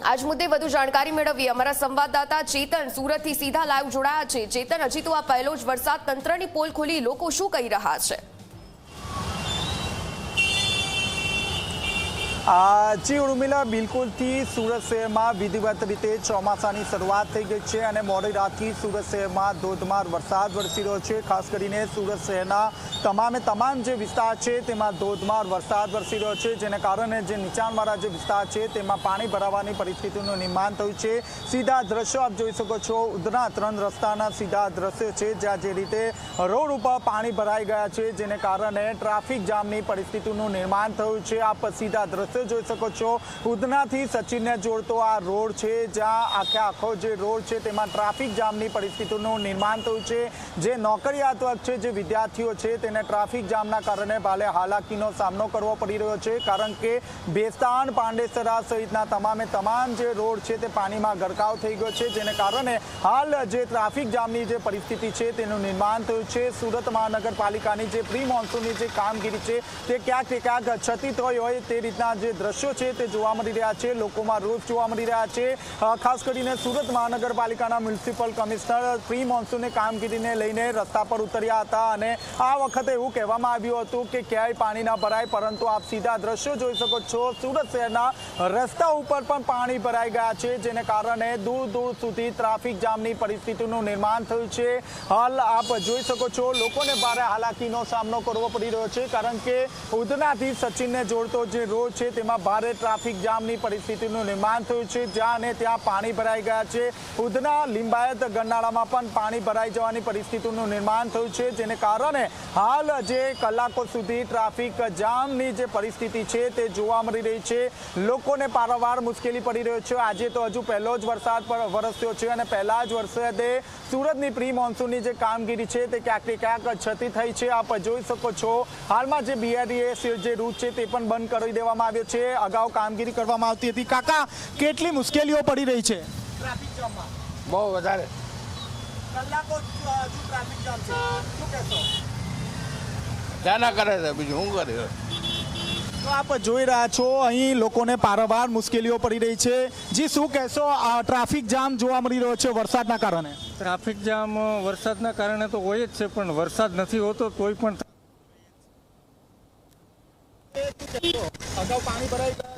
આજ મુદ્દે વધુ જાણકારી મેળવી અમારા સંવાદદાતા ચેતન સુરતથી સીધા લાઈવ જોડાયા છે। ચેતન, હજી તો આ પહેલો જ વરસાદ, તંત્રની પોલ ખોલી લોકો શું કહી રહ્યા છે? જી ઉર્મિલા, બિલકુલથી સુરત શહેરમાં વિધિવત રીતે ચોમાસાની શરૂઆત થઈ ગઈ છે અને મોડી રાતથી સુરત શહેરમાં ધોધમાર વરસાદ વરસી રહ્યો છે। ખાસ કરીને સુરત શહેરના તમામ જે વિસ્તાર છે તેમાં ધોધમાર વરસાદ વરસી રહ્યો છે, જેને કારણે જે નીચાણવાળા જે વિસ્તાર છે તેમાં પાણી ભરાવાની પરિસ્થિતિનું નિર્માણ થયું છે। સીધા દ્રશ્યો આપ જોઈ શકો છો, ઉધના 3 રસ્તાના સીધા દ્રશ્યો છે, જ્યાં જે રીતે રોડ ઉપર પાણી ભરાઈ ગયા છે, જેને કારણે ટ્રાફિક જામની પરિસ્થિતિનું નિર્માણ થયું છે। આપ સીધા દ્રશ્યો જોઈ શકો છો, ઉધનાથી સચિનને જોડતો આ રોડ છે, જ્યાં આખો જે રોડ છે તેમાં ટ્રાફિક જામની પરિસ્થિતિનું નિર્માણ થયું છે। જે નોકરિયાત વર્ગ છે, જે વિદ્યાર્થીઓ છે, તેને ટ્રાફિક જામના કારણે ભારે હાલાકીનો સામનો કરવો પડી રહ્યો છે, કારણ કે ભેસ્તાન, પાંડેસરા સહિતના તમામ જે રોડ છે તે પાણીમાં ગરકાવ થઈ ગયો છે, જેને કારણે હાલ જે ટ્રાફિક જામની જે પરિસ્થિતિ છે તેનું નિર્માણ થયું છે। સુરત મહાનગરપાલિકાની જે પ્રી મોન્સૂનની જે કામગીરી છે તે ક્યાંક ક્ષતિ થઈ હોય તે રીતના જે દ્રશ્યો છે તે જોવા મળી રહ્યા છે। લોકોમાં રોષ જોવા મળી રહ્યા છે। ખાસ કરીને સુરત મહાનગરપાલિકાના મ્યુનિસિપલ કમિશનર પ્રી મોન્સૂનની કામગીરીને લઈને રસ્તા પર ઉતર્યા હતા અને આ વખતે એવું કહેવામાં આવ્યું હતું કે ક્યાંય પાણી ના ભરાય, પરંતુ આપ સીધા દ્રશ્યો જોઈ શકો છો, સુરત શહેરના રસ્તા ઉપર પણ પાણી ભરાઈ ગયા છે, જેને કારણે દૂર સુધી ટ્રાફિક જામની પરિસ્થિતિનું નિર્માણ થયું છે। હાલ આપ જોઈ શકો છો, લોકોને ભારે હાલાકીનો સામનો કરવો પડી રહ્યો છે, કારણ કે ઉધનાથી સચિનને જોડતો જે રોડ છે તેમાં ભારે ટ્રાફિક જામની પરિસ્થિતિનું નિર્માણ થયું છે, જ્યાં અને ત્યાં પાણી ભરાઈ ગયા છે। ઉધના લિંબાયત ગરનાળામાં પણ પાણી ભરાઈ જવાની પરિસ્થિતિનું નિર્માણ થયું છે, જેને કારણે હાલ જે કલાકો સુધી ટ્રાફિક જામની જે પરિસ્થિતિ છે તે જોવા મળી રહી છે। લોકોને પારાવાર મુશ્કેલી પડી રહ્યો છે। આજે તો હજુ પહેલો જ વરસાદ વરસ્યો છે અને પહેલા જ વરસાદે સુરતની પ્રી મોન્સૂનની જે કામગીરી છે તે ક્યાંક ક્ષતિ થઈ છે। આપ જોઈ શકો છો, હાલમાં જે BRTS જે રૂટ છે તે પણ બંધ કરી દેવામાં આવ્યો છે। અગાઉ કામગીરી કરવામાં આવતી હતી। કાકા, કેટલી મુશ્કેલીઓ પડી રહી છે ટ્રાફિક જામમાં? બહુ વધારે કલાકો ટ્રાફિક જામ છે, શું કહેશો? જાના કરે છે, બીજું શું કરે? તો આપ જોઈ રહ્યા છો, અહીં લોકોને પારાવાર મુશ્કેલીઓ પડી રહી છે। જી, શું કહેશો? ટ્રાફિક જામ જોવા મળી રહ્યો છે વરસાદના કારણે? ટ્રાફિક જામ વરસાદના કારણે તો હોય જ છે, પણ વરસાદ નથી હોતો તોય પણ અગાઉ પાણી ભરાઈ ગયા,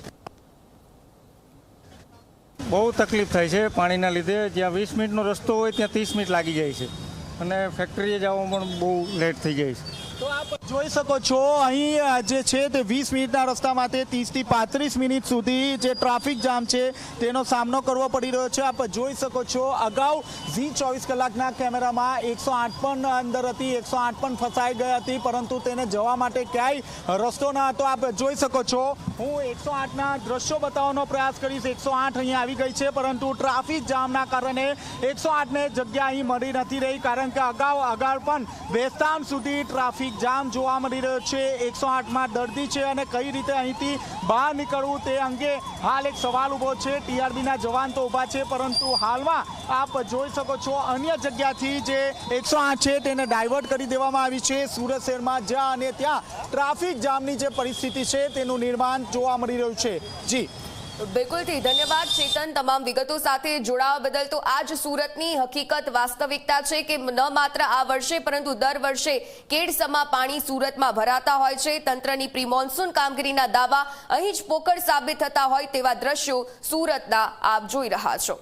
બહુ તકલીફ થાય છે પાણીના લીધે। જ્યાં 20 મિનિટનો રસ્તો હોય ત્યાં 30 મિનિટ લાગી જાય છે અને ફેક્ટરીએ જવામાં પણ બહુ લેટ થઈ જાય છે। તો આપ જોઈ શકો છો, અહીં જે છે તે 20 મિનિટના રસ્તામાં 30 થી 35 મિનિટ સુધી જે ટ્રાફિક જામ છે તેનો સામનો કરવો પડી રહ્યો છે। આપ જોઈ શકો છો, અગાઉ ઝી 24 કલાકના કેમેરામાં 108 પણ અંદર હતી, 108 પણ ફસાઈ ગઈ હતી, પરંતુ તેને જવા માટે ક્યાંય રસ્તો ન હતો। આપ જોઈ શકો છો, હું 108ના દ્રશ્યો બતાવવાનો પ્રયાસ કરીશ। 108 અહીંયા આવી ગઈ છે, પરંતુ ટ્રાફિક જામના કારણે 108ને જગ્યા અહીં મળી નથી રહી, કારણ કે અગાઉ પણ ભેસ્તાન સુધી ટ્રાફિક જામ જોવા મળી રહ્યો છે। 108માં દર્દી છે અને કઈ રીતે અહીંથી બહાર નીકળવું તે અંગે હાલ એક સવાલ ઊભો છે। TRBના જવાન તો ઊભા છે, પરંતુ હાલમાં આપ જોઈ શકો છો, અન્ય જગ્યાથી જે 108 છે તેને ડાયવર્ટ કરી દેવામાં આવી છે। સુરત શહેરમાં જ્યાં અને ત્યાં ટ્રાફિક જામની જે પરિસ્થિતિ છે તેનું નિર્માણ જોવા મળી રહ્યું છે। જી બિલકુલથી ધન્યવાદ ચેતન, તમામ વિગતો સાથે જોડાવા બદલ। તો આ જ સુરતની હકીકત, વાસ્તવિકતા છે કે ન માત્ર આ વર્ષે પરંતુ દર વર્ષે કેડસમાં પાણી સુરતમાં ભરાતા હોય છે। તંત્રની પ્રી મોન્સૂન કામગીરીના દાવા અહીં જ પોકળ સાબિત થતા હોય તેવા દ્રશ્યો સુરતના આપ જોઈ રહ્યા છો।